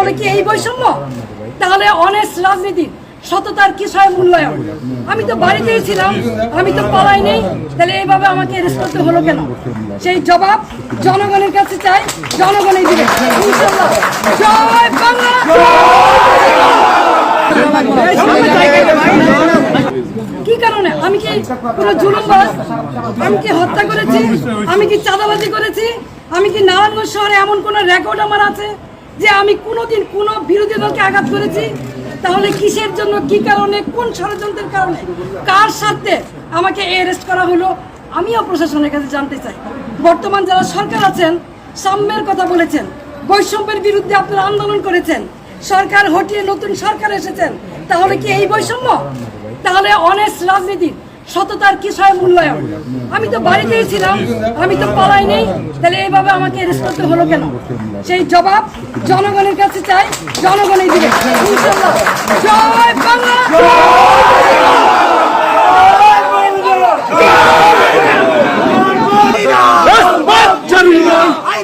তাহলে কি এই বৈষম্য? তাহলে অনেস্ট রাজনীতি, সততার কিসের মূল্যায়ন? আমি তো বাড়িতেই ছিলাম, আমি তো পালাই নেই, তাহলে এইভাবে আমাকে অ্যারেস্ট করতে হলো কেন? সেই জবাব জনগণের কাছে চাই, জনগণই দিবে ইনশাআল্লাহ। জয় বাংলা। কি কারণে? আমি কি কোনো জুলুমবাজ? আমি কি হত্যা করেছি? আমি কি চাঁদাবাজি করেছি? আমি কি নারায়ণগঞ্জ শহরে এমন কোনো রেকর্ড আমার আছে যে আমি কোনোদিন কোনো বিরোধী দলকে আঘাত করেছি? তাহলে কিসের জন্য, কি কারণে, কোন ষড়যন্ত্রের কারণে, কার স্বার্থে আমাকে অ্যারেস্ট করা হলো? আমিও প্রশাসনের কাছে জানতে চাই। বর্তমান যারা সরকার আছেন, সাম্যের কথা বলেছেন, বৈষম্যের বিরুদ্ধে আপনারা আন্দোলন করেছেন, সরকার হটিয়ে নতুন সরকার এসেছেন, তাহলে কি এই বৈষম্য? তাহলে অনেস্ট রাজনীতি, সততার কিসের মূল্যায়ন? আমি তো বাড়িতেই ছিলাম, আমি তো পালাই নেই, তাহলে এইভাবে আমাকে অ্যারেস্ট করতে হলো কেন? সেই জবাব জনগণের কাছে চাই, জনগণই দিবে ইনশাআল্লাহ। জয় বাংলা। I